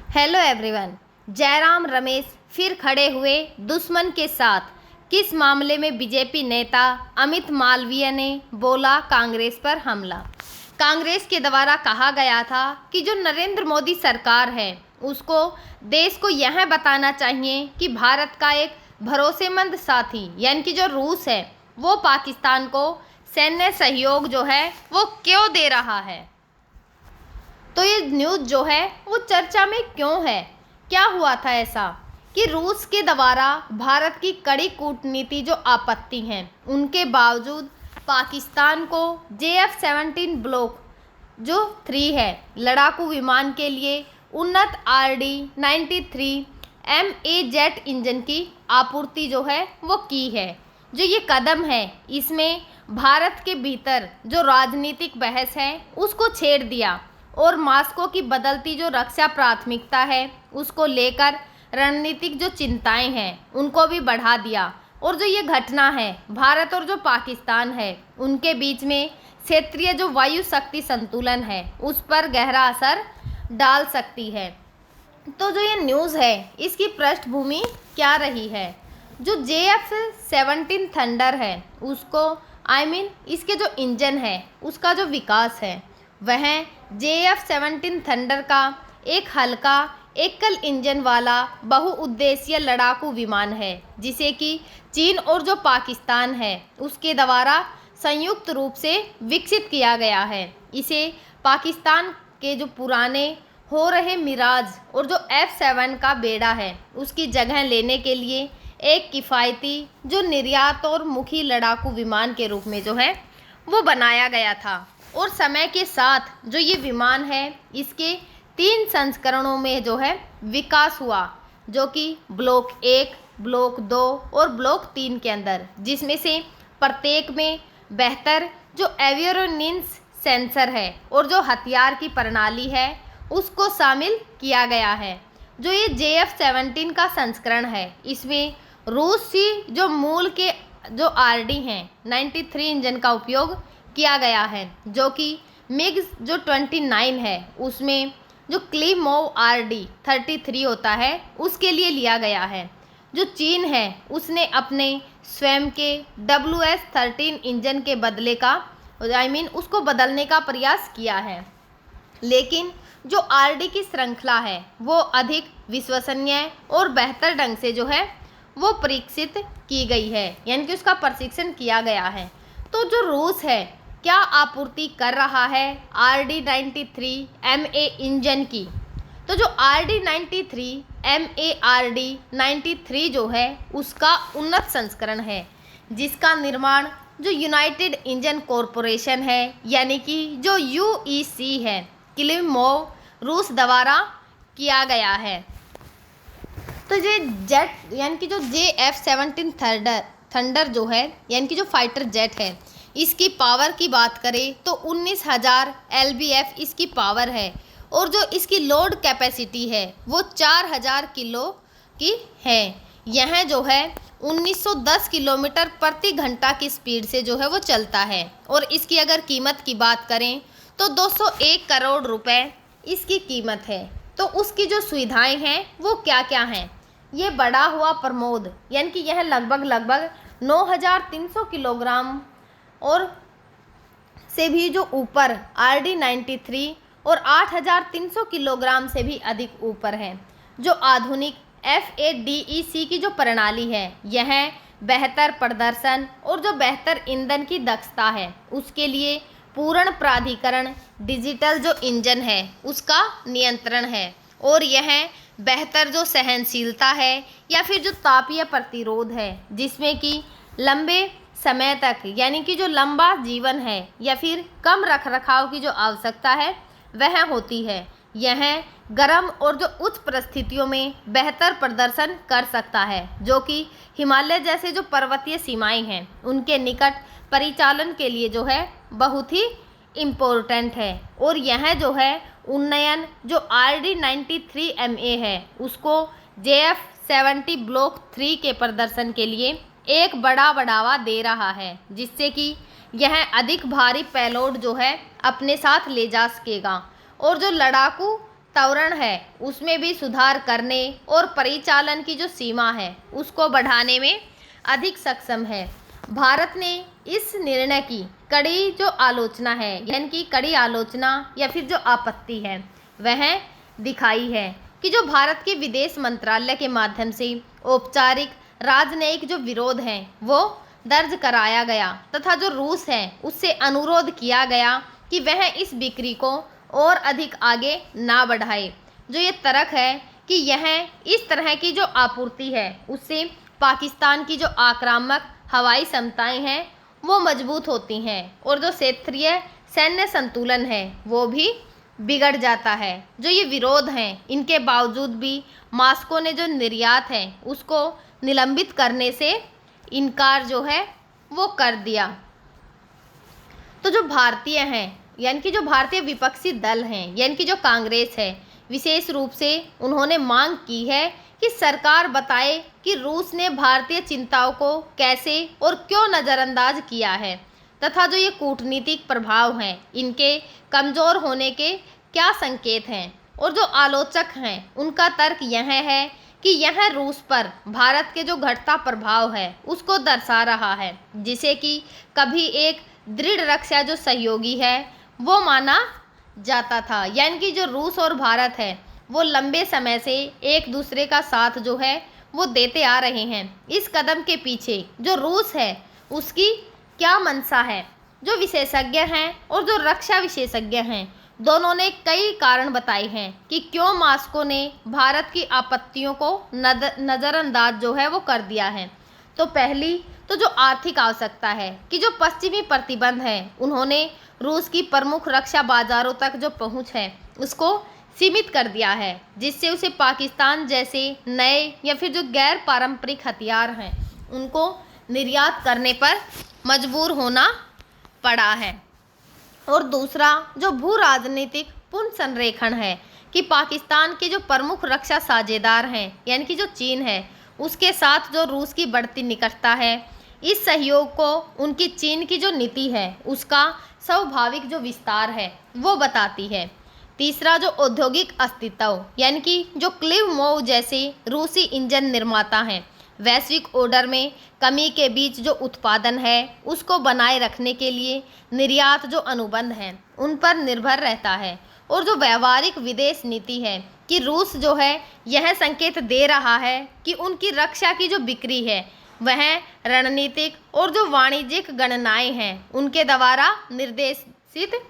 Hello everyone. Jairam Ramesh फिर खड़े हुए दुश्मन के साथ। किस मामले में बीजेपी नेता अमित मालवीय ने बोला कांग्रेस पर हमला। कांग्रेस के द्वारा कहा गया था कि जो नरेंद्र मोदी सरकार है उसको देश को यह बताना चाहिए कि भारत का एक भरोसेमंद साथी यानी कि जो रूस है वो पाकिस्तान को सैन्य सहयोग जो है वो क्यों दे रहा है। तो ये न्यूज़ जो है वो चर्चा में क्यों है, क्या हुआ था ऐसा कि रूस के द्वारा भारत की कड़ी कूटनीति जो आपत्ति हैं उनके बावजूद पाकिस्तान को JF-17 ब्लॉक जो 3 है लड़ाकू विमान के लिए उन्नत RD-93 MA जेट इंजन की आपूर्ति जो है वो की है। जो ये कदम है इसमें भारत के भीतर जो राजनीतिक बहस है उसको छेड़ दिया और मास्को की बदलती जो रक्षा प्राथमिकता है उसको लेकर रणनीतिक जो चिंताएं हैं उनको भी बढ़ा दिया। और जो ये घटना है भारत और जो पाकिस्तान है उनके बीच में क्षेत्रीय जो वायु शक्ति संतुलन है उस पर गहरा असर डाल सकती है। तो जो ये न्यूज़ है इसकी पृष्ठभूमि क्या रही है। जो JF-17 थंडर है उसको इसके जो इंजन है उसका जो विकास है वह JF-17 थंडर का एक हल्का एकल इंजन वाला बहुउद्देशीय लड़ाकू विमान है जिसे कि चीन और जो पाकिस्तान है उसके द्वारा संयुक्त रूप से विकसित किया गया है। इसे पाकिस्तान के जो पुराने हो रहे मिराज और जो F-7 का बेड़ा है उसकी जगह लेने के लिए एक किफ़ायती जो निर्यात और मुखी लड़ाकू विमान के रूप में जो है वो बनाया गया था। और समय के साथ जो ये विमान है इसके 3 संस्करणों में जो है विकास हुआ जो कि ब्लॉक 1, ब्लॉक 2 और ब्लॉक 3 के अंदर, जिसमें से प्रत्येक में बेहतर जो एवियोनिक्स सेंसर है और जो हथियार की प्रणाली है उसको शामिल किया गया है। जो ये JF-17 का संस्करण है इसमें रूसी जो मूल के जो RD हैं 93 इंजन का उपयोग किया गया है जो कि मिग जो 29 है उसमें जो क्लीमोव RD-33 होता है उसके लिए लिया गया है। जो चीन है उसने अपने स्वयं के WS-13 इंजन के बदले का उसको बदलने का प्रयास किया है, लेकिन जो RD की श्रृंखला है वो अधिक विश्वसनीय और बेहतर ढंग से जो है वो परीक्षित की गई है यानी कि उसका प्रशिक्षण किया गया है। तो जो रूस है क्या आपूर्ति कर रहा है RD-93 MA इंजन की। तो जो RD-93 MA RD-93 जो है उसका उन्नत संस्करण है जिसका निर्माण जो यूनाइटेड इंजन कॉरपोरेशन है यानी कि जो UEC है क्लिमोव रूस द्वारा किया गया है। तो ये जेट यानी कि जो JF-17 थंडर जो है यानी कि जो फाइटर जेट है इसकी पावर की बात करें तो 19,000 LBF इसकी पावर है और जो इसकी लोड कैपेसिटी है वो 4,000 किलो की है। यह जो है 1910 किलोमीटर प्रति घंटा की स्पीड से जो है वो चलता है और इसकी अगर कीमत की बात करें तो 201 करोड़ रुपए इसकी कीमत है। तो उसकी जो सुविधाएं हैं वो क्या क्या हैं। ये बढ़ा हुआ प्रमोद यानी कि यह लगभग 9,300 किलोग्राम और से भी जो ऊपर RD-93 और 8,300 किलोग्राम से भी अधिक ऊपर है। जो आधुनिक FADEC की जो प्रणाली है यह बेहतर प्रदर्शन और जो बेहतर ईंधन की दक्षता है उसके लिए पूर्ण प्राधिकरण डिजिटल जो इंजन है उसका नियंत्रण है और यह बेहतर जो सहनशीलता है या फिर जो तापीय प्रतिरोध है जिसमें कि लंबे समय तक यानी कि जो लंबा जीवन है या फिर कम रखरखाव की जो आवश्यकता है वह होती है। यह गर्म और जो उच्च परिस्थितियों में बेहतर प्रदर्शन कर सकता है जो कि हिमालय जैसे जो पर्वतीय सीमाएं हैं उनके निकट परिचालन के लिए जो है बहुत ही इम्पोर्टेंट है। और यह जो है उन्नयन जो RD-93 MA है उसको JF-70 ब्लॉक 3 के प्रदर्शन के लिए एक बड़ा बढ़ावा दे रहा है जिससे कि यह अधिक भारी पेलोड जो है अपने साथ ले जा सकेगा और जो लड़ाकू त्वरण है उसमें भी सुधार करने और परिचालन की जो सीमा है उसको बढ़ाने में अधिक सक्षम है। भारत ने इस निर्णय की कड़ी जो आलोचना है, यानी कि कड़ी आलोचना या फिर जो आपत्ति है वह दिखाई है कि जो भारत के विदेश मंत्रालय के माध्यम से औपचारिक राजनयिक जो विरोध है वो दर्ज कराया गया तथा जो रूस है उससे अनुरोध किया गया कि वह इस बिक्री को और अधिक आगे ना बढ़ाए। जो ये तर्क है कि यह इस तरह की जो आपूर्ति है उससे पाकिस्तान की जो आक्रामक हवाई क्षमताएं हैं वो मजबूत होती हैं और जो क्षेत्रीय सैन्य संतुलन है वो भी बिगड़ जाता है। जो ये विरोध हैं इनके बावजूद भी मॉस्को ने जो निर्यात है उसको निलंबित करने से इनकार जो है वो कर दिया। तो जो भारतीय हैं यानी कि जो भारतीय विपक्षी दल हैं यानी कि जो कांग्रेस है, विशेष रूप से उन्होंने मांग की है कि सरकार बताए कि रूस ने भारतीय चिंताओं को कैसे और क्यों नज़रअंदाज किया है तथा जो ये कूटनीतिक प्रभाव हैं इनके कमज़ोर होने के क्या संकेत हैं। और जो आलोचक हैं उनका तर्क यह है कि यह रूस पर भारत के जो घटता प्रभाव है उसको दर्शा रहा है, जिसे कि कभी एक दृढ़ रक्षा जो सहयोगी है वो माना जाता था। यानी कि जो रूस और भारत है वो लंबे समय से एक दूसरे का साथ जो है वो देते आ रहे हैं। इस कदम के पीछे जो रूस है उसकी क्या मंशा है, जो विशेषज्ञ हैं और जो रक्षा विशेषज्ञ हैं दोनों ने कई कारण बताए हैं कि क्यों मॉस्को ने भारत की आपत्तियों को नज़रअंदाज जो है वो कर दिया है। तो पहली तो जो आर्थिक आवश्यकता है कि जो पश्चिमी प्रतिबंध है उन्होंने रूस की प्रमुख रक्षा बाजारों तक जो पहुंच है उसको सीमित कर दिया है, जिससे उसे पाकिस्तान जैसे नए या फिर जो गैर पारंपरिक हथियार हैं उनको निर्यात करने पर मजबूर होना पड़ा है। और दूसरा जो भू राजनीतिक पुनर्संरेखण है कि पाकिस्तान के जो प्रमुख रक्षा साझेदार हैं यानी कि जो चीन है उसके साथ जो रूस की बढ़ती निकटता है, इस सहयोग को उनकी चीन की जो नीति है उसका स्वाभाविक जो विस्तार है वो बताती है। तीसरा जो औद्योगिक अस्तित्व यानी कि जो क्लिवमोव जैसे रूसी इंजन निर्माता हैं वैश्विक ऑर्डर में कमी के बीच जो उत्पादन है उसको बनाए रखने के लिए निर्यात जो अनुबंध हैं उन पर निर्भर रहता है। और जो व्यावहारिक विदेश नीति है कि रूस जो है यह संकेत दे रहा है कि उनकी रक्षा की जो बिक्री है वह रणनीतिक और जो वाणिज्यिक गणनाएं हैं उनके द्वारा निर्देशित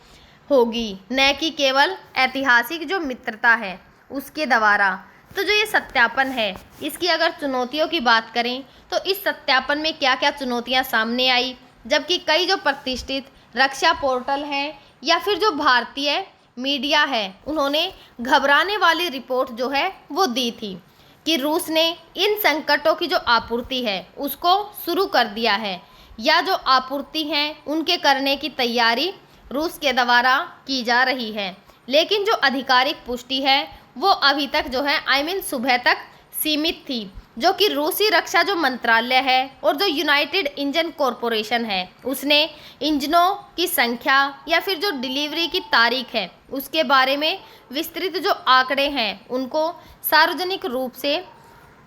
होगी, न कि केवल ऐतिहासिक जो मित्रता है उसके द्वारा। तो जो ये सत्यापन है इसकी अगर चुनौतियों की बात करें तो इस सत्यापन में क्या क्या चुनौतियां सामने आई, जबकि कई जो प्रतिष्ठित रक्षा पोर्टल हैं या फिर जो भारतीय मीडिया है उन्होंने घबराने वाली रिपोर्ट जो है वो दी थी कि रूस ने इन संकटों की जो आपूर्ति है उसको शुरू कर दिया है या जो आपूर्ति हैं उनके करने की तैयारी रूस के द्वारा की जा रही है। लेकिन जो आधिकारिक पुष्टि है वो अभी तक जो है सुबह तक सीमित थी, जो कि रूसी रक्षा जो मंत्रालय है और जो यूनाइटेड इंजन कॉरपोरेशन है उसने इंजनों की संख्या या फिर जो डिलीवरी की तारीख है उसके बारे में विस्तृत जो आंकड़े हैं उनको सार्वजनिक रूप से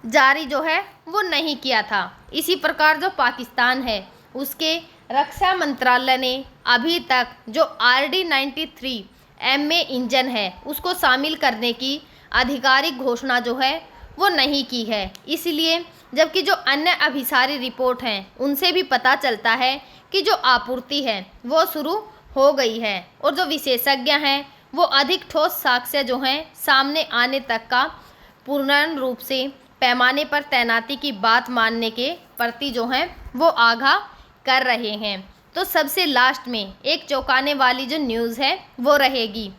जारी जो है वो नहीं किया था। इसी प्रकार जो पाकिस्तान है उसके रक्षा मंत्रालय ने अभी तक जो RD-93 MA इंजन है उसको शामिल करने की आधिकारिक घोषणा जो है वो नहीं की है। इसलिए जबकि जो अन्य अभिसारी रिपोर्ट हैं उनसे भी पता चलता है कि जो आपूर्ति है वो शुरू हो गई है और जो विशेषज्ञ हैं वो अधिक ठोस साक्ष्य जो हैं सामने आने तक का पूर्ण रूप से पैमाने पर तैनाती की बात मानने के प्रति जो हैं वो आगाह कर रहे हैं। तो सबसे लास्ट में एक चौंकाने वाली जो न्यूज़ है वो रहेगी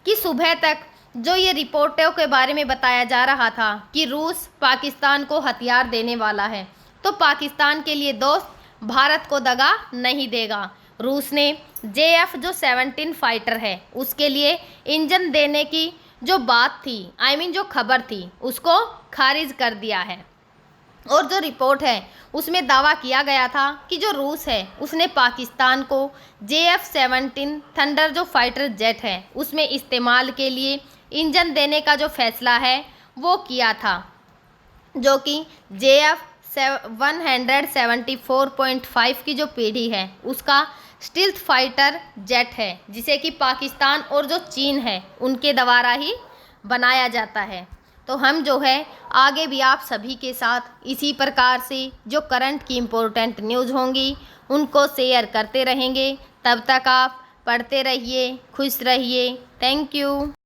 कि सुबह तक जो ये रिपोर्टों के बारे में बताया जा रहा था कि रूस पाकिस्तान को हथियार देने वाला है, तो पाकिस्तान के लिए दोस्त भारत को दगा नहीं देगा। रूस ने JF जो 17 फाइटर है उसके लिए इंजन देने की जो बात थी जो खबर थी उसको खारिज कर दिया है। और जो रिपोर्ट है उसमें दावा किया गया था कि जो रूस है उसने पाकिस्तान को JF-17 थंडर जो फाइटर जेट है उसमें इस्तेमाल के लिए इंजन देने का जो फैसला है वो किया था, जो कि JF 174.5 की जो पीढ़ी है उसका स्टील्थ फाइटर जेट है, जिसे कि पाकिस्तान और जो चीन है उनके द्वारा ही बनाया जाता है। तो हम जो है आगे भी आप सभी के साथ इसी प्रकार से जो करंट की इम्पोर्टेंट न्यूज़ होंगी उनको शेयर करते रहेंगे। तब तक आप पढ़ते रहिए, खुश रहिए। Thank you.